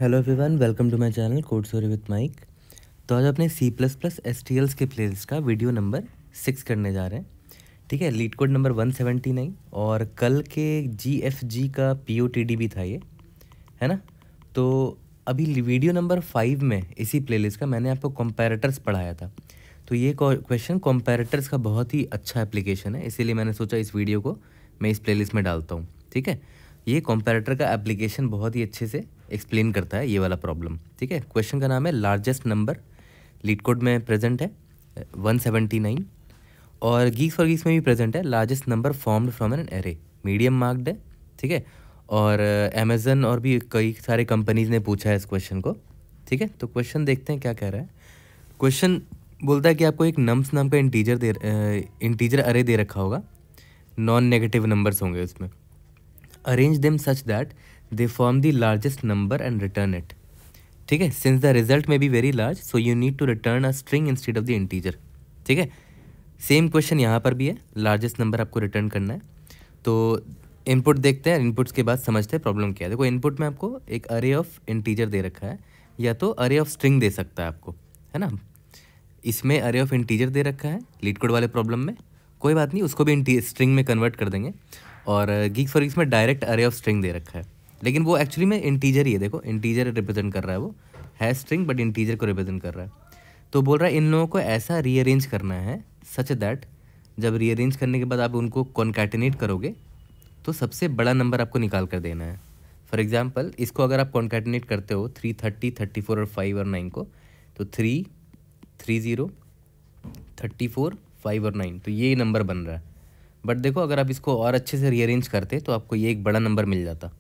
Hello everyone, welcome to my channel code story with Mike. तो आज अपने C plus plus S T Ls के playlist का video number 6 करने जा रहे हैं। ठीक है, लीड कोड नंबर 179 और कल के जी एफ जी का पी ओ टी डी भी था ये, है ना। तो अभी वीडियो नंबर 5 में इसी प्लेलिस्ट का मैंने आपको कंपैरेटर्स पढ़ाया था। तो ये क्वेश्चन कंपैरेटर्स का बहुत ही अच्छा एप्लीकेशन है, इसीलिए मैंने सोचा इस वीडियो को मैं इस प्लेलिस्ट में डालता हूँ। ठीक है, ये कंपैरेटर का एप्लीकेशन बहुत ही अच्छे से एक्सप्लेन करता है ये वाला प्रॉब्लम। ठीक है, क्वेश्चन का नाम है लार्जेस्ट नंबर, लीड कोड में प्रेजेंट है 179 और गीक्स फॉर गीक्स में भी प्रेजेंट है largest number formed from an array, medium marked है। ठीक है, और अमेजन और भी कई सारे कंपनीज ने पूछा है इस क्वेश्चन को। ठीक है, तो क्वेश्चन देखते हैं क्या कह रहा है। क्वेश्चन बोलता है कि आपको एक नम्स नाम का इंटीजर अरे दे रखा होगा, नॉन नेगेटिव नंबर्स होंगे उसमें। Arrange them such that they form the largest number and return it. ठीक है, since the result may be very large so you need to return a string instead of the integer. ठीक है, same question यहाँ पर भी है, largest number आपको return करना है। तो इनपुट देखते हैं, इनपुट्स के बाद समझते हैं प्रॉब्लम क्या है। देखो, इनपुट में आपको एक अरे ऑफ इंटीजर दे रखा है, या तो अरे ऑफ स्ट्रिंग दे सकता है आपको, है ना। इसमें अरे ऑफ इंटीजर दे रखा है लीड कोड वाले प्रॉब्लम में, कोई बात नहीं, उसको भी स्ट्रिंग में कन्वर्ट कर देंगे। और गीक्स फॉर गीक्स में डायरेक्ट अरे ऑफ स्ट्रिंग दे रखा है, लेकिन वो एक्चुअली में इंटीजर ही है। देखो, इंटीजर रिप्रेजेंट कर रहा है, वो है स्ट्रिंग बट इंटीजर को रिप्रेजेंट कर रहा है। तो बोल रहा है इन लोगों को ऐसा रीअरेंज करना है सच दैट जब रीअरेंज करने के बाद आप उनको कॉन्कैटिनेट करोगे तो सबसे बड़ा नंबर आपको निकाल कर देना है। फॉर एग्जाम्पल, इसको अगर आप कॉन्कैटिनेट करते हो 330, 34 और 5 और 9 को, तो 3, 30, 34, 5 और 9, तो ये नंबर बन रहा है। बट देखो, अगर आप इसको और अच्छे से रीअरेंज करते तो आपको ये एक बड़ा नंबर मिल जाता।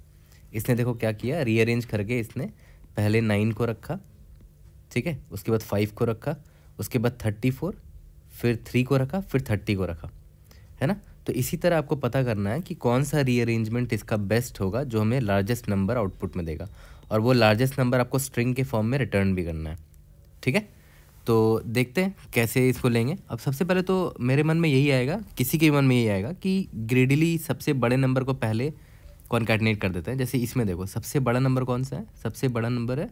इसने देखो क्या किया, रीअरेंज करके इसने पहले 9 को रखा, ठीक है, उसके बाद 5 को रखा, उसके बाद 34, फिर 3 को रखा, फिर 30 को रखा, है ना। तो इसी तरह आपको पता करना है कि कौन सा रीअरेंजमेंट इसका बेस्ट होगा जो हमें लार्जेस्ट नंबर आउटपुट में देगा, और वो लार्जेस्ट नंबर आपको स्ट्रिंग के फॉर्म में रिटर्न भी करना है। ठीक है, तो देखते हैं कैसे इसको लेंगे। अब सबसे पहले तो मेरे मन में यही आएगा, किसी के मन में यही आएगा कि ग्रेडिली सबसे बड़े नंबर को पहले कॉन्कैटिनेट कर देते हैं। जैसे इसमें देखो, सबसे बड़ा नंबर कौन सा है, सबसे बड़ा नंबर है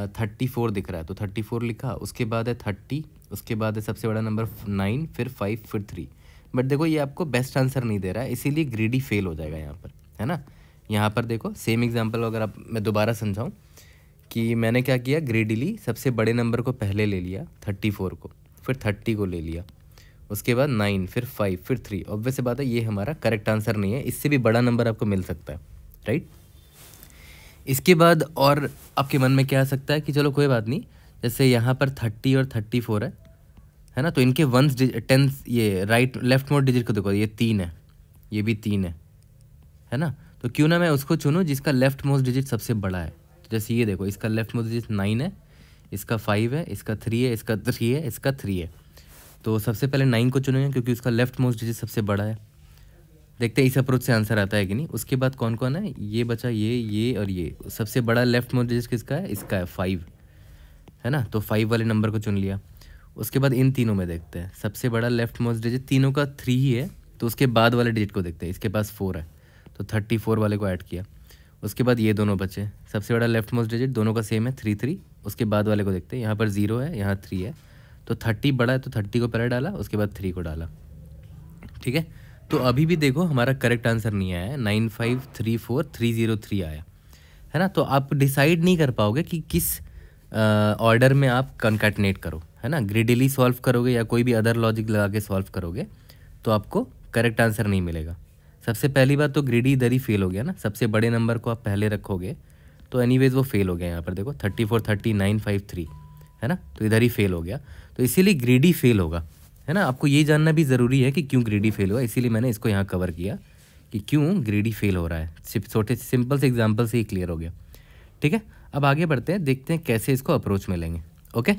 34 दिख रहा है, तो 34 लिखा, उसके बाद है 30, उसके बाद है सबसे बड़ा नंबर 9, फिर 5, फिर 3। बट देखो, ये आपको बेस्ट आंसर नहीं दे रहा है, इसीलिए ग्रेडी फेल हो जाएगा यहाँ पर, है ना। यहाँ पर देखो सेम एग्जाम्पल, अगर आप मैं दोबारा समझाऊँ कि मैंने क्या किया, ग्रेडिली सबसे बड़े नंबर को पहले ले लिया 34 को, फिर 30 को ले लिया, उसके बाद 9, फिर 5, फिर 3। ऑब्वियस सी बात है ये हमारा करेक्ट आंसर नहीं है, इससे भी बड़ा नंबर आपको मिल सकता है, राइट। इसके बाद और आपके मन में क्या आ सकता है कि चलो कोई बात नहीं, जैसे यहाँ पर 30 और 34 है ना, तो इनके वंस टेंस, ये राइट लेफ्ट मोस्ट डिजिट को देखो, ये 3 है, ये भी 3 है ना। तो क्यों ना मैं उसको चुनूँ जिसका लेफ्ट मोस्ट डिजिट सबसे बड़ा है। तो जैसे ये देखो, इसका लेफ्ट मोस्ट डिजिट 9 है, इसका 5 है, इसका 3 है, इसका 3 है, इसका 3 है। तो सबसे पहले 9 को चुनेंगे क्योंकि उसका लेफ्ट मोस्ट डिजिट सबसे बड़ा है। देखते हैं इस अप्रोच से आंसर आता है कि नहीं। उसके बाद कौन कौन है, ये बचा, ये और ये। सबसे बड़ा लेफ्ट मोस्ट डिजिट किसका है, इसका है 5, है ना, तो 5 वाले नंबर को चुन लिया। उसके बाद इन तीनों में देखते हैं, सबसे बड़ा लेफ्ट मोस्ट डिजिट तीनों का 3 ही है, तो उसके बाद वाले डिजिट को देखते हैं, इसके पास 4 है, तो 34 वाले को ऐड किया। उसके बाद ये दोनों बचे, सबसे बड़ा लेफ्ट मोस्ट डिजिट दोनों का सेम है 3, उसके बाद वाले को देखते हैं, यहाँ पर 0 है, यहाँ 3 है, तो 30 बड़ा है, तो 30 को पहले डाला, उसके बाद 3 को डाला। ठीक है, तो अभी भी देखो हमारा करेक्ट आंसर नहीं आया है, 9534303 आया है ना। तो आप डिसाइड नहीं कर पाओगे कि किस ऑर्डर में आप कॉन्कैटिनेट करो, है ना। ग्रिडली सॉल्व करोगे या कोई भी अदर लॉजिक लगा के सॉल्व करोगे तो आपको करेक्ट आंसर नहीं मिलेगा। सबसे पहली बात तो ग्रिडी इधर ही फेल हो गया ना, सबसे बड़े नंबर को आप पहले रखोगे तो एनीवेज वो फेल हो गया। यहाँ पर देखो 34, 30, 9, 5, 3 है ना, तो इधर ही फेल हो गया, तो इसीलिए ग्रिडी फेल होगा, है ना। आपको ये जानना भी ज़रूरी है कि क्यों ग्रेडी फेल हुआ, इसीलिए मैंने इसको यहाँ कवर किया कि क्यों ग्रेडी फेल हो रहा है। छोटे सिंपल से एग्जांपल से ही क्लियर हो गया। ठीक है, अब आगे बढ़ते हैं, देखते हैं कैसे इसको अप्रोच में लेंगे। ओके,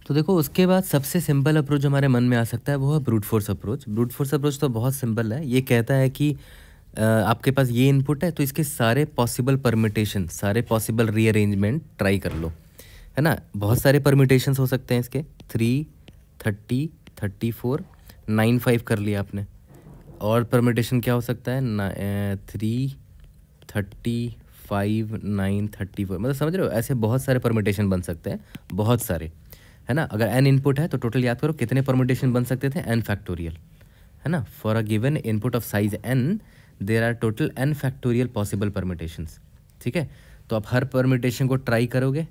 तो देखो उसके बाद सबसे सिंपल अप्रोच हमारे मन में आ सकता है वो है brute force approach. Brute force approach तो बहुत सिंपल है, ये कहता है कि आपके पास ये इनपुट है तो इसके सारे पॉसिबल परमिटेशन, सारे पॉसिबल रीअरेंजमेंट ट्राई कर लो, है ना। बहुत सारे परमिटेशंस हो सकते हैं इसके, 3, 30, 34, 9, 5 कर लिया आपने। और परमिटेशन क्या हो सकता है, 3, 30, 5 9 34, मतलब समझ रहे हो, ऐसे बहुत सारे परम्यूटेशन बन सकते हैं, बहुत सारे, है ना। अगर n इनपुट है तो टोटल याद करो कितने परम्यूटेशन बन सकते थे, n फैक्टोरियल, है ना। For a given input of size n there are total n factorial possible permutations, ठीक है। तो आप हर परम्यूटेशन को ट्राई करोगे,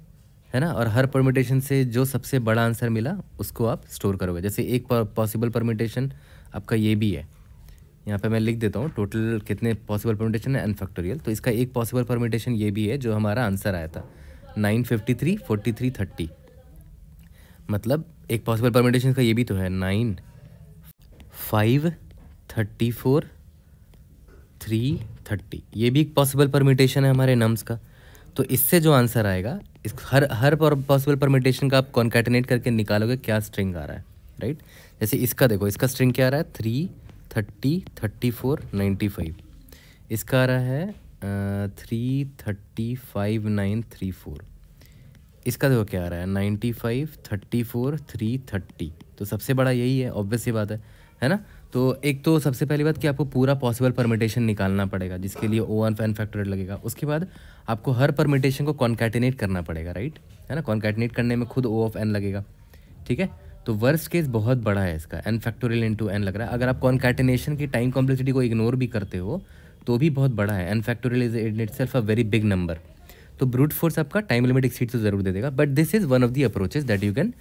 है ना, और हर परम्यूटेशन से जो सबसे बड़ा आंसर मिला उसको आप स्टोर करोगे। जैसे एक पॉसिबल परम्यूटेशन आपका ये भी है, यहाँ पे मैं लिख देता हूँ टोटल कितने पॉसिबल परम्यूटेशन है n फैक्टोरियल। तो इसका एक पॉसिबल परम्यूटेशन ये भी है जो हमारा आंसर आया था 9 53 43 30, मतलब एक पॉसिबल परम्यूटेशन का ये भी तो है 9 5 34 3 30, ये भी एक पॉसिबल परम्यूटेशन है हमारे नम्स का। तो इससे जो आंसर आएगा, इस हर पॉसिबल परम्यूटेशन का आप कॉन्कैटिनेट करके निकालोगे क्या स्ट्रिंग आ रहा है, राइट। जैसे इसका देखो, इसका स्ट्रिंग क्या आ रहा है 3 30 34 95, इसका आ रहा है 3 35 9 34, इसका देखो क्या आ रहा है 95 34 3 30। तो सबसे बड़ा यही है, ऑब्वियस सी बात है ना। तो एक तो सबसे पहली बात कि आपको पूरा पॉसिबल परम्यूटेशन निकालना पड़ेगा, जिसके लिए O1 n फैक्टोरियल लगेगा। उसके बाद आपको हर परम्यूटेशन को कॉन्कैटिनेट करना पड़ेगा, राइट, है ना। कॉन्कैटिनेट करने में खुद O(n) लगेगा, ठीक है। तो वर्स्ट केस बहुत बड़ा है इसका, n फैक्टोरियल इंटू n लग रहा है। अगर आप कॉन्कैटिनेशन की टाइम कॉम्प्लेक्सिटी को इग्नोर भी करते हो तो भी बहुत बड़ा है, n factorial is in itself a very big number. तो ब्रूट फोर्स आपका टाइम लिमिट एक्सीड तो ज़रूर दे देगा, but this is one of the approaches that you can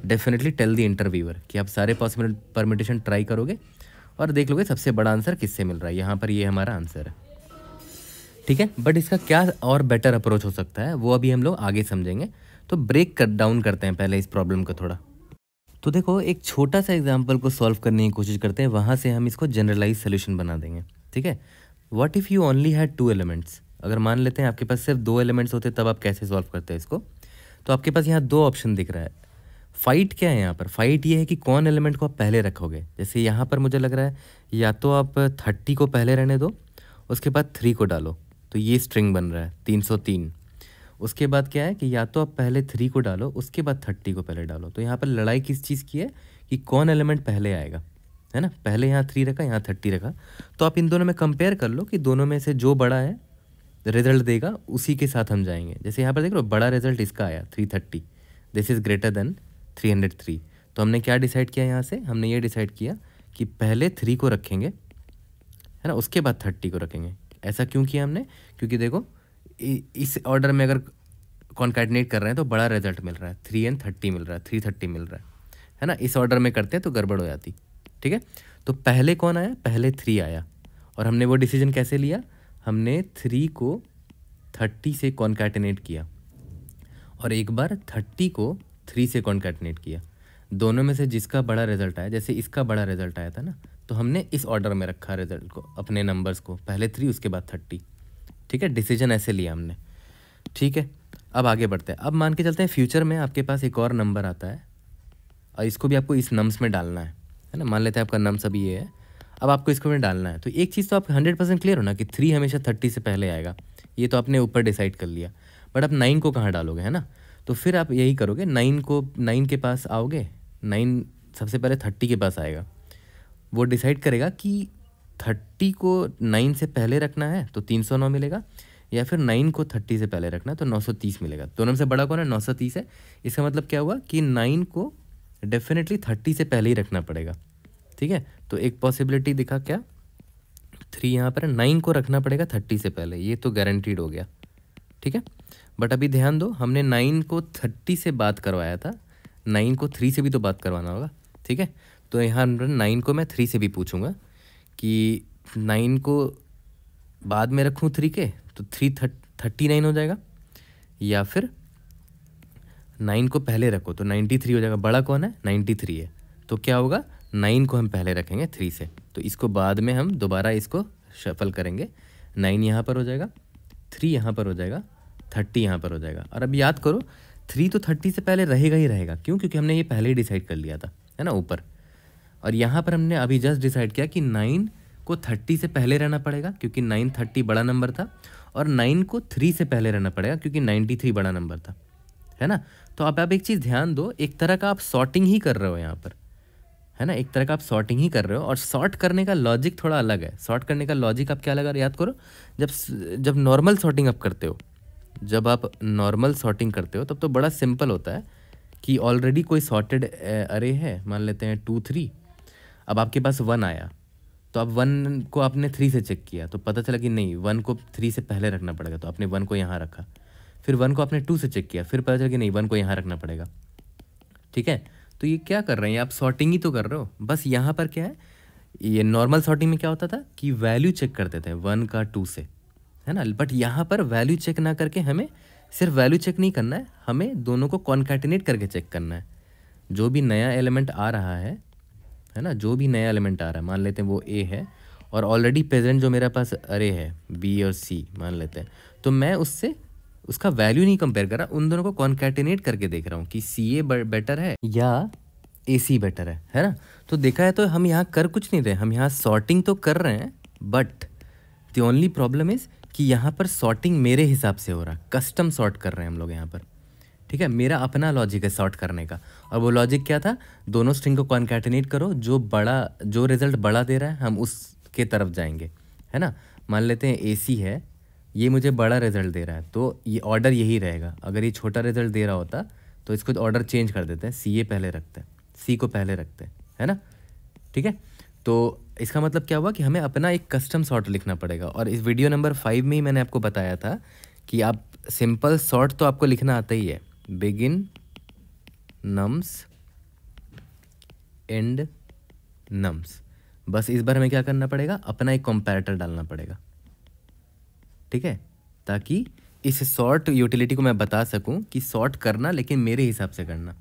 definitely tell the interviewer कि आप सारे पॉसिबल परम्यूटेशन ट्राई करोगे और देख लोगे सबसे बड़ा आंसर किससे मिल रहा है। यहाँ पर ये हमारा आंसर है, ठीक है। बट इसका क्या और बेटर अप्रोच हो सकता है वो अभी हम लोग आगे समझेंगे। तो ब्रेक डाउन करते हैं पहले इस प्रॉब्लम को थोड़ा। तो देखो, एक छोटा सा एग्जाम्पल को सॉल्व करने की कोशिश करते हैं, वहाँ से हम इसको जनरलाइज सोल्यूशन बना देंगे, ठीक है। What if you only had 2 elements, अगर मान लेते हैं आपके पास सिर्फ 2 एलिमेंट्स होते तब आप कैसे सॉल्व करते हैं इसको। तो आपके पास यहाँ 2 ऑप्शन दिख रहा है। फाइट क्या है यहाँ पर, फाइट ये है कि कौन एलिमेंट को आप पहले रखोगे। जैसे यहाँ पर मुझे लग रहा है या तो आप 30 को पहले रहने दो, उसके बाद 3 को डालो, तो ये स्ट्रिंग बन रहा है 303। उसके बाद क्या है कि या तो आप पहले 3 को डालो, उसके बाद 30 को पहले डालो। तो यहाँ पर लड़ाई किस चीज़ की है कि कौन एलिमेंट पहले आएगा, है ना। पहले यहाँ 3 रखा, यहाँ 30 रखा। तो आप इन दोनों में कंपेयर कर लो कि दोनों में से जो बड़ा है रिजल्ट देगा उसी के साथ हम जाएंगे। जैसे यहाँ पर देख लो, बड़ा रिजल्ट इसका आया 330, दिस इज़ ग्रेटर देन 303। तो हमने क्या डिसाइड किया यहाँ से, हमने ये डिसाइड किया कि पहले 3 को रखेंगे, है ना, उसके बाद 30 को रखेंगे। ऐसा क्यों किया हमने, क्योंकि देखो इस ऑर्डर में अगर कॉन्कैटिनेट कर रहे हैं तो बड़ा रिजल्ट मिल रहा है, 3 and 30 मिल रहा है, 330 मिल रहा है ना। इस ऑर्डर में करते हैं तो गड़बड़ हो जाती, ठीक है। तो पहले कौन आया, पहले 3 आया, और हमने वो डिसीजन कैसे लिया, हमने 3 को 30 से कॉन्कैटिनेट किया और एक बार 30 को 3 से कॉन्कैटिनेट किया। दोनों में से जिसका बड़ा रिजल्ट आया, जैसे इसका बड़ा रिजल्ट आया था ना, तो हमने इस ऑर्डर में रखा रिजल्ट को, अपने नंबर्स को, पहले 3 उसके बाद 30, ठीक है। डिसीजन ऐसे लिया हमने, ठीक है। अब आगे बढ़ते हैं। अब मान के चलते हैं फ्यूचर में आपके पास एक और नंबर आता है और इसको भी आपको इस नम्स में डालना है ना। मान लेते हैं आपका नम्स अभी ये है, अब आपको इसको में डालना है। तो एक चीज़ तो आप 100% क्लियर हो ना कि 3 हमेशा 30 से पहले आएगा, ये तो आपने ऊपर डिसाइड कर लिया। बट आप 9 को कहाँ डालोगे, है ना। तो फिर आप यही करोगे, 9 के पास आओगे, 9 सबसे पहले 30 के पास आएगा। वो डिसाइड करेगा कि 30 को 9 से पहले रखना है तो 309 मिलेगा, या फिर 9 को 30 से पहले रखना है तो 930 मिलेगा। दोनों में से बड़ा कौन है, 930 है। इसका मतलब क्या हुआ कि 9 को डेफिनेटली 30 से पहले ही रखना पड़ेगा, ठीक है। तो एक पॉसिबिलिटी दिखा क्या, 3 यहाँ पर, 9 को रखना पड़ेगा 30 से पहले, ये तो गारंटीड हो गया, ठीक है। बट अभी ध्यान दो, हमने 9 को 30 से बात करवाया था, 9 को 3 से भी तो बात करवाना होगा, ठीक है। तो यहाँ 9 को मैं 3 से भी पूछूंगा कि 9 को बाद में रखूँ 3 के, तो 39 हो जाएगा, या फिर 9 को पहले रखो तो 93 हो जाएगा। बड़ा कौन है, 93 है। तो क्या होगा, 9 को हम पहले रखेंगे 3 से, तो इसको बाद में हम दोबारा इसको शफल करेंगे। 9 यहाँ पर हो जाएगा, 3 यहाँ पर हो जाएगा, 30 यहाँ पर हो जाएगा। और अब याद करो, 3 तो 30 से पहले रहेगा ही रहेगा, क्यों, क्योंकि हमने ये पहले ही डिसाइड कर लिया था, है ना, ऊपर। और यहाँ पर हमने अभी जस्ट डिसाइड किया कि 9 को 30 से पहले रहना पड़ेगा, क्योंकि 9 30 बड़ा नंबर था, और 9 को 3 से पहले रहना पड़ेगा क्योंकि 93 बड़ा नंबर था, है ना। तो अब आप एक चीज़ ध्यान दो, एक तरह का आप सॉर्टिंग ही कर रहे हो यहाँ पर, है ना, एक तरह का आप सॉर्टिंग ही कर रहे हो। और सॉर्ट करने का लॉजिक थोड़ा अलग है। सॉर्ट करने का लॉजिक आप क्या लगा याद करो, जब जब नॉर्मल सॉर्टिंग आप करते हो, जब आप नॉर्मल सॉर्टिंग करते हो तब तो बड़ा सिंपल होता है कि ऑलरेडी कोई सॉर्टेड अरे है, मान लेते हैं 2 3। अब आपके पास 1 आया तो अब 1 को आपने 3 से चेक किया तो पता चला कि नहीं 1 को 3 से पहले रखना पड़ेगा, तो आपने 1 को यहाँ रखा। फिर 1 को आपने 2 से चेक किया, फिर पता चला कि नहीं 1 को यहाँ रखना पड़ेगा। ठीक है, तो ये क्या कर रहे हैं, आप सॉर्टिंग ही तो कर रहे हो। बस यहाँ पर क्या है, ये नॉर्मल सॉर्टिंग में क्या होता था कि वैल्यू चेक करते थे 1 का 2 से, है ना। बट यहाँ पर वैल्यू चेक ना करके हमें सिर्फ वैल्यू चेक नहीं करना है, हमें दोनों को कॉन्कैटिनेट करके चेक करना है। जो भी नया एलिमेंट आ रहा है ना, जो भी नया एलिमेंट आ रहा है, मान लेते हैं वो ए है और ऑलरेडी प्रेजेंट जो मेरे पास अरे है बी और सी मान लेते हैं, तो मैं उससे उसका वैल्यू नहीं कंपेयर कर रहा, उन दोनों को कॉन्कैटिनेट करके देख रहा हूँ कि सी ए बेटर है या ए सी बेटर है ना। तो देखा है तो हम यहाँ कर कुछ नहीं रहे, हम यहाँ सॉर्टिंग तो कर रहे हैं, but the only problem is कि यहाँ पर सॉर्टिंग मेरे हिसाब से हो रहा, कस्टम सॉर्ट कर रहे हैं हम लोग यहाँ पर। ठीक है, मेरा अपना लॉजिक है सॉर्ट करने का, और वो लॉजिक क्या था, दोनों स्ट्रिंग को कॉन्कैटिनेट करो, जो रिजल्ट बड़ा दे रहा है हम उसके तरफ जाएंगे, है ना। मान लेते हैं ए सी है, ये मुझे बड़ा रिजल्ट दे रहा है तो ये ऑर्डर यही रहेगा। अगर ये छोटा रिजल्ट दे रहा होता तो इसको ऑर्डर चेंज कर देते हैं, सी ए पहले रखते हैं, सी को पहले रखते हैं, है ना। ठीक है, तो इसका मतलब क्या हुआ कि हमें अपना एक कस्टम सॉर्ट लिखना पड़ेगा। और इस वीडियो नंबर 5 में ही मैंने आपको बताया था कि आप सिंपल सॉर्ट तो आपको लिखना आता ही है, बिगिन नम्स एंड नम्स। बस इस बार हमें क्या करना पड़ेगा, अपना एक कंपैरेटर डालना पड़ेगा। ठीक है, ताकि इस सॉर्ट यूटिलिटी को मैं बता सकूं कि सॉर्ट करना लेकिन मेरे हिसाब से करना,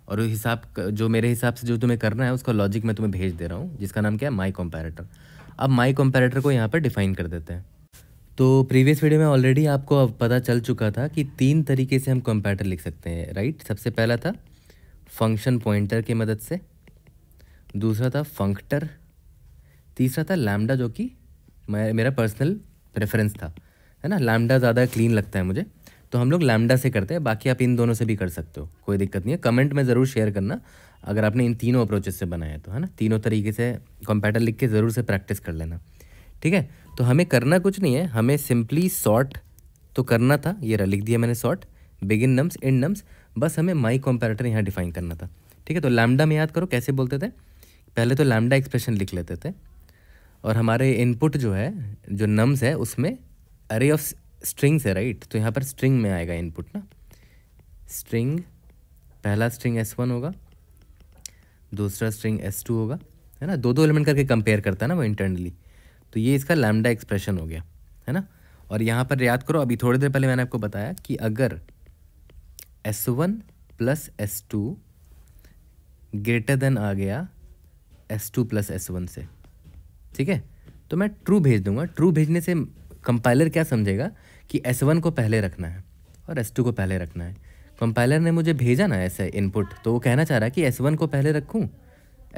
और वो जो मेरे हिसाब से जो तुम्हें करना है उसका लॉजिक मैं तुम्हें भेज दे रहा हूँ, जिसका नाम क्या है, माई कंपैरेटर। अब माई कंपैरेटर को यहाँ पर डिफाइन कर देते हैं। तो प्रीवियस वीडियो में ऑलरेडी आपको अब पता चल चुका था कि 3 तरीके से हम कंपैरेटर लिख सकते हैं, राइट। सबसे पहला था फंक्शन पॉइंटर की मदद से, दूसरा था फंक्टर, तीसरा था लैम्डा, जो कि मेरा पर्सनल प्रेफरेंस था, है ना। लैम्डा ज़्यादा क्लीन लगता है मुझे, तो हम लोग लैम्डा से करते हैं। बाकी आप इन दोनों से भी कर सकते हो, कोई दिक्कत नहीं है। कमेंट में ज़रूर शेयर करना अगर आपने इन तीनों अप्रोचेस से बनाया है तो, है ना। तीनों तरीके से कंपैरेटर लिख के ज़रूर से प्रैक्टिस कर लेना। ठीक है, तो हमें करना कुछ नहीं है, हमें सिंपली सॉर्ट तो करना था, ये लिख दिया मैंने sort, begin nums and nums. बस हमें माई कंपैरेटर यहाँ डिफाइन करना था। ठीक है, तो लैम्डा में याद करो कैसे बोलते थे, पहले तो लैम्डा एक्सप्रेशन लिख लेते थे, और हमारे इनपुट जो है, जो नम्स है, उसमें अरे ऑफ स्ट्रिंग्स है, राइट। तो यहाँ पर स्ट्रिंग में आएगा इनपुट ना, स्ट्रिंग, पहला स्ट्रिंग S1 होगा, दूसरा स्ट्रिंग S2 होगा, है ना। दो एलिमेंट करके कंपेयर करता है ना वो इंटरनली। तो ये इसका लैम्डा एक्सप्रेशन हो गया, है ना। और यहाँ पर याद करो, अभी थोड़ी देर पहले मैंने आपको बताया कि अगर S1 plus S2 greater than आ गया S2 प्लस S1 से, ठीक है, तो मैं ट्रू भेज दूंगा। ट्रू भेजने से कंपाइलर क्या समझेगा कि S1 को पहले रखना है और S2 को पहले रखना है। कंपाइलर ने मुझे भेजा ना ऐसे इनपुट, तो वो कहना चाह रहा है कि S1 को पहले रखूँ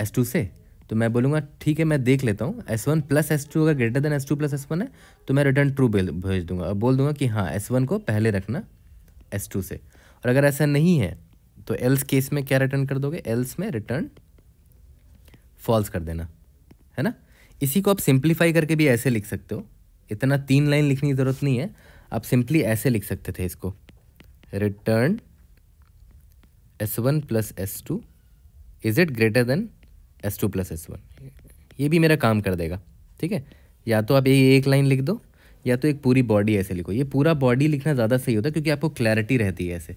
S2 से, तो मैं बोलूँगा ठीक है, मैं देख लेता हूँ, S1 प्लस S2 अगर greater than S2 plus S1 है तो मैं रिटर्न ट्रू भेज दूंगा और बोल दूंगा कि हाँ S1 को पहले रखना S2 से। और अगर ऐसा नहीं है तो एल्स केस में क्या रिटर्न कर दोगे, एल्स में रिटर्न फॉल्स कर देना, है ना। इसी को आप सिंप्लीफाई करके भी ऐसे लिख सकते हो, इतना 3 लाइन लिखने की ज़रूरत नहीं है, आप सिंपली ऐसे लिख सकते थे इसको, return S1 plus S2 is it greater than S2 plus S1। ये भी मेरा काम कर देगा, ठीक है। या तो आप ये एक लाइन लिख दो या तो एक पूरी बॉडी ऐसे लिखो। ये पूरा बॉडी लिखना ज़्यादा सही होता है क्योंकि आपको क्लैरिटी रहती है ऐसे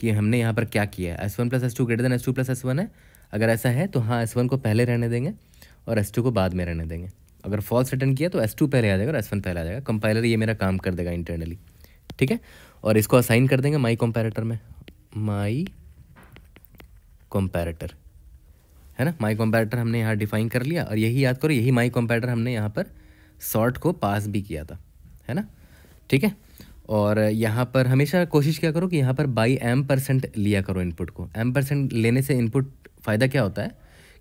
कि हमने यहाँ पर क्या किया है। S1 plus S2 greater than S2 plus S1 है, अगर ऐसा है तो हाँ S1 को पहले रहने देंगे और S2 को बाद में रहने देंगे। अगर फॉल्स रिटर्न किया तो S2 पहले आ जाएगा और S1 पहले आ जाएगा। कंपाइलर ये मेरा काम कर देगा इंटरनली, ठीक है। और इसको असाइन कर देंगे माई कंपैरेटर में, माई कंपैरेटर, है ना। माई कंपैरेटर हमने यहाँ डिफाइन कर लिया, और यही याद करो, यही माई कंपैरेटर हमने यहाँ पर सॉर्ट को पास भी किया था, है ना, ठीक है। और यहाँ पर हमेशा कोशिश क्या करो कि यहाँ पर बाई M% लिया करो इनपुट को। M% लेने से इनपुट फ़ायदा क्या होता है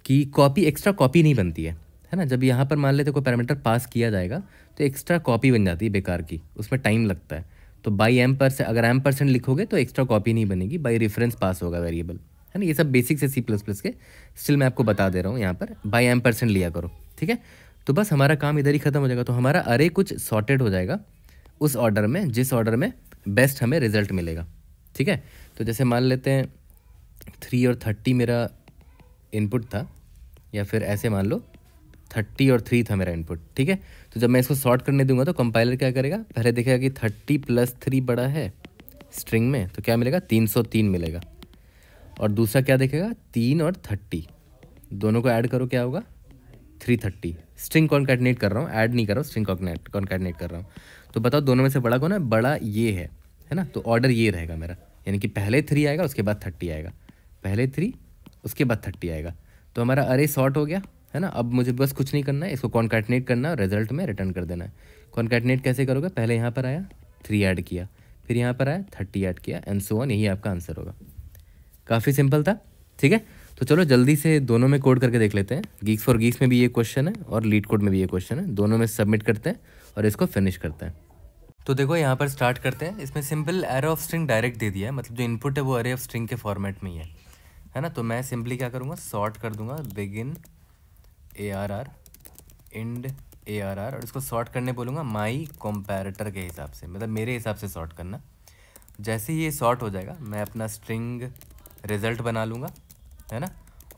कि कॉपी, एक्स्ट्रा कॉपी नहीं बनती है ना। जब यहाँ पर मान लेते कोई पैरामीटर पास किया जाएगा तो एक्स्ट्रा कॉपी बन जाती है बेकार की, उसमें टाइम लगता है। तो बाई M%, अगर M% लिखोगे तो एक्स्ट्रा कॉपी नहीं बनेगी, बाई रेफरेंस पास होगा वेरिएबल, है ना। ये सब बेसिक्स है C++ के, स्टिल मैं आपको बता दे रहा हूँ यहाँ पर, बाई एम्परसेंड लिया करो, ठीक है। तो बस हमारा काम इधर ही खत्म हो जाएगा। तो हमारा अरे कुछ सॉर्टेड हो जाएगा उस ऑर्डर में जिस ऑर्डर में बेस्ट हमें रिजल्ट मिलेगा, ठीक है। तो जैसे मान लेते हैं 3 और 30 मेरा इनपुट था, या फिर ऐसे मान लो 30 और 3 था मेरा इनपुट, ठीक है। तो जब मैं इसको सॉर्ट करने दूंगा तो कंपाइलर क्या करेगा, पहले देखेगा कि 30 + 3 बड़ा है स्ट्रिंग में, तो क्या मिलेगा 303 मिलेगा। और दूसरा क्या देखेगा 3 और 30, दोनों को ऐड करो क्या होगा 330। स्ट्रिंग कॉन्कैटिनेट कर रहा हूँ, ऐड नहीं कर रहा हूँ, स्ट्रिंग कॉन्कैटिनेट कर रहा हूँ। तो बताओ दोनों में से बड़ा कौन है, बड़ा ये है ना। तो ऑर्डर ये रहेगा मेरा, यानी कि पहले 3 आएगा उसके बाद 30 आएगा, पहले 3 उसके बाद 30 आएगा। तो हमारा अरे सॉर्ट हो गया, है ना। अब मुझे बस कुछ नहीं करना है, इसको कॉन्कैटिनेट करना है और रिजल्ट में रिटर्न कर देना है। कॉन्कैटिनेट कैसे करोगे, पहले यहाँ पर आया 3 ऐड किया, फिर यहाँ पर आया 30 ऐड किया, एंड सो ऑन। यही आपका आंसर होगा। काफ़ी सिंपल था, ठीक है। तो चलो जल्दी से दोनों में कोड करके देख लेते हैं। गीक्स फॉर गीक्स में भी ये क्वेश्चन है और लीड कोड में भी ये क्वेश्चन है, दोनों में सबमिट करते हैं और इसको फिनिश करते हैं। तो देखो यहाँ पर स्टार्ट करते हैं। इसमें simple array of string direct दे दिया है, मतलब जो इनपुट है वो एरे ऑफ स्ट्रिंग के फॉर्मेट में ही है ना। तो मैं सिंपली क्या करूँगा, सॉर्ट कर दूंगा बिगिन ARR इंड ARR, और इसको सॉर्ट करने बोलूँगा माई कंपैरेटर के हिसाब से, मतलब मेरे हिसाब से सॉर्ट करना। जैसे ही ये सॉर्ट हो जाएगा मैं अपना स्ट्रिंग रिजल्ट बना लूँगा, है ना,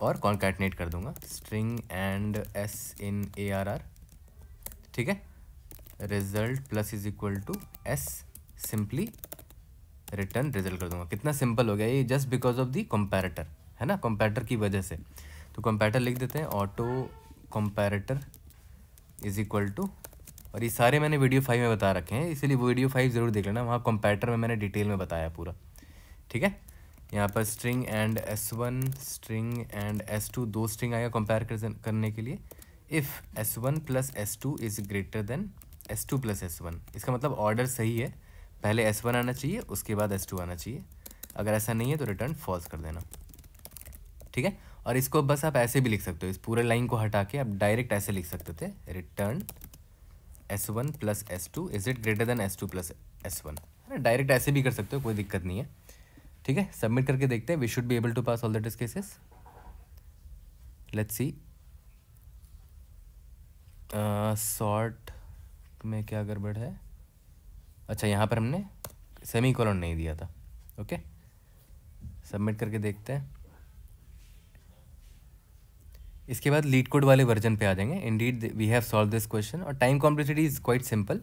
और कॉन्कैटिनेट कर दूंगा string and s in ARR, ठीक है। Result plus is equal to s, simply return result कर दूंगा। कितना सिंपल हो गया ये, just because of the comparator, है ना, कंपैरेटर की वजह से। तो कंपैरेटर लिख देते हैं, auto comparator is equal to, और ये सारे मैंने वीडियो 5 में बता रखे हैं, इसलिए वीडियो 5 ज़रूर देख लेना, वहाँ कंपैरेटर में मैंने डिटेल में बताया पूरा, ठीक है। यहाँ पर string and S1 string and S2 दो स्ट्रिंग आएगा कंपेयर करने के लिए। If S1 + S2 is greater than S2 + S1, इसका मतलब ऑर्डर सही है, पहले S1 आना चाहिए उसके बाद S2 आना चाहिए। अगर ऐसा नहीं है तो रिटर्न फॉल्स कर देना, ठीक है। और इसको बस आप ऐसे भी लिख सकते हो, इस पूरे लाइन को हटा के आप डायरेक्ट ऐसे लिख सकते थे, return S1 + S2 is it greater than S2 + S1, है ना। डायरेक्ट ऐसे भी कर सकते हो, कोई दिक्कत नहीं है, ठीक है। सबमिट करके देखते हैं, we should be able to pass all the test cases. Let's see sort में क्या गड़बड़ है। अच्छा, यहाँ पर हमने सेमीकोलन नहीं दिया था, ओके। सबमिट करके देखते हैं। इसके बाद लीड कोड वाले वर्जन पे आ जाएंगे। Indeed we have solve this question, और time complexity is quite simple.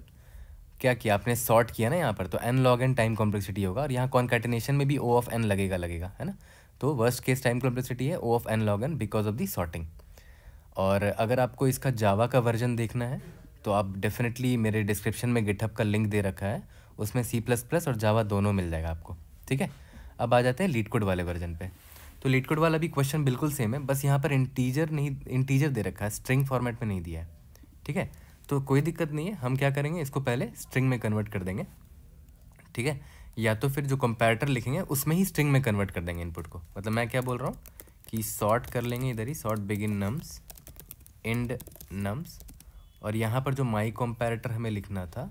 क्या किया आपने, सॉर्ट किया ना यहाँ पर, तो n log n time complexity होगा, और यहाँ कॉन्कैटिनेशन में भी O of n लगेगा, है ना। तो वर्स्ट केस टाइम कॉम्प्लेक्सिटी है O of n log n because of the sorting. और अगर आपको इसका जावा का वर्जन देखना है तो आप डेफिनेटली मेरे डिस्क्रिप्शन में गिटहब का लिंक दे रखा है, उसमें C++ और जावा दोनों मिल जाएगा आपको, ठीक है। अब आ जाते हैं लीड कोड वाले वर्जन पे। तो लीड कोड वाला भी क्वेश्चन बिल्कुल सेम है, बस यहाँ पर इंटीजर दे रखा है, स्ट्रिंग फॉर्मेट में नहीं दिया है, ठीक है। तो कोई दिक्कत नहीं है, हम क्या करेंगे, इसको पहले स्ट्रिंग में कन्वर्ट कर देंगे, ठीक है। या तो फिर जो कंपैरेटर लिखेंगे उसमें ही स्ट्रिंग में कन्वर्ट कर देंगे इनपुट को। मतलब मैं क्या बोल रहा हूँ कि सॉर्ट कर लेंगे इधर ही, sort begin nums end nums, और यहाँ पर जो माई कंपैरेटर हमें लिखना था,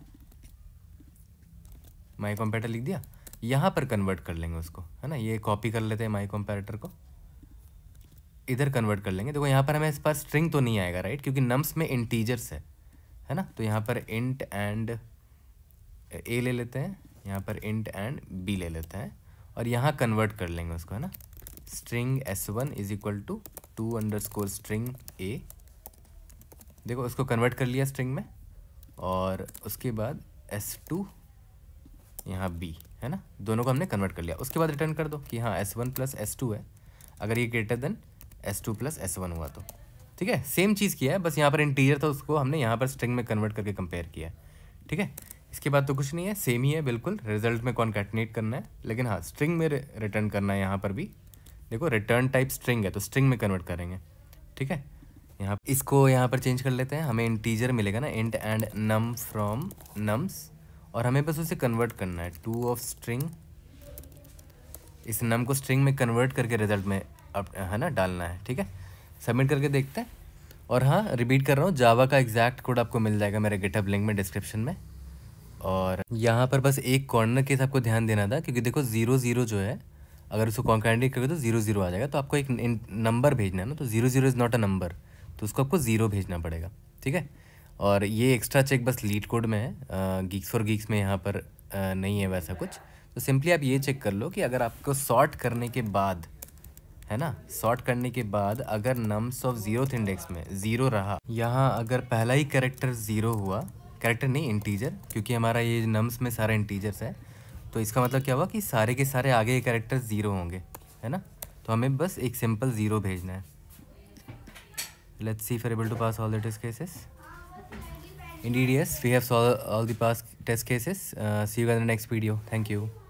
माई कंपैरेटर लिख दिया, यहाँ पर कन्वर्ट कर लेंगे उसको, है ना। ये कॉपी कर लेते हैं माई कंपैरेटर को, इधर कन्वर्ट कर लेंगे। देखो यहाँ पर हमें इस पास स्ट्रिंग तो नहीं आएगा, राइट, क्योंकि नम्स में इंटीजर्स है ना। तो यहाँ पर इंट एंड ए ले लेते हैं, यहाँ पर इंट एंड बी ले लेते हैं, और यहाँ कन्वर्ट कर लेंगे उसको, है ना। String S1 is equal to 2 string A, देखो उसको कन्वर्ट कर लिया स्ट्रिंग में, और उसके बाद S2 यहाँ B, है ना, दोनों को हमने कन्वर्ट कर लिया। उसके बाद रिटर्न कर दो कि हाँ S1 + S2 है, अगर ये ग्रेटर देन S2 + S1 हुआ तो, ठीक है। सेम चीज़ किया है, बस यहाँ पर इंटीजर था उसको हमने यहाँ पर स्ट्रिंग में कन्वर्ट करके कंपेयर किया है, ठीक है। इसके बाद तो कुछ नहीं है, सेम ही है बिल्कुल, रिजल्ट में कॉन्कैटिनेट करना है, लेकिन हाँ स्ट्रिंग में रिटर्न करना है। यहाँ पर भी देखो रिटर्न टाइप स्ट्रिंग है, तो स्ट्रिंग में कन्वर्ट करेंगे, ठीक है। यहाँ इसको यहाँ पर चेंज कर लेते हैं, हमें इंटीजर मिलेगा ना, int and num from nums, और हमें बस उसे कन्वर्ट करना है 2 ऑफ स्ट्रिंग, इस नम को स्ट्रिंग में कन्वर्ट करके रिजल्ट में अब, है ना, डालना है, ठीक है। सबमिट करके देखते हैं। और हाँ, रिपीट कर रहा हूँ, जावा का एग्जैक्ट कोड आपको मिल जाएगा मेरे गिटहब लिंक में डिस्क्रिप्शन में। और यहाँ पर बस एक कॉर्नर केस आपको ध्यान देना था, क्योंकि देखो 0 0 जो है अगर उसको कॉन्कैटिनेट करोगे तो 0 0 आ जाएगा। तो आपको एक नंबर भेजना है ना, तो 0 0 इज़ नॉट अ नंबर, तो उसको आपको 0 भेजना पड़ेगा, ठीक है। और ये एक्स्ट्रा चेक बस लीड कोड में है, गीक्स फॉर गीक्स में यहाँ पर नहीं है वैसा कुछ। तो सिंपली आप ये चेक कर लो कि अगर आपको सॉर्ट करने के बाद, है ना, सॉर्ट करने के बाद अगर नम्स ऑफ 0th इंडेक्स में 0 रहा, यहाँ अगर पहला ही कैरेक्टर 0 हुआ, कैरेक्टर नहीं इंटीजर, क्योंकि हमारा ये नम्स में सारा इंटीजर्स है, तो इसका मतलब क्या हुआ कि सारे के सारे आगे के कैरेक्टर 0 होंगे, है ना। तो हमें बस एक सिंपल 0 भेजना है। Let's see if we are able to pass all the test cases. Indeed, yes, we have solved all the past test cases. See you guys in the next video. Thank you.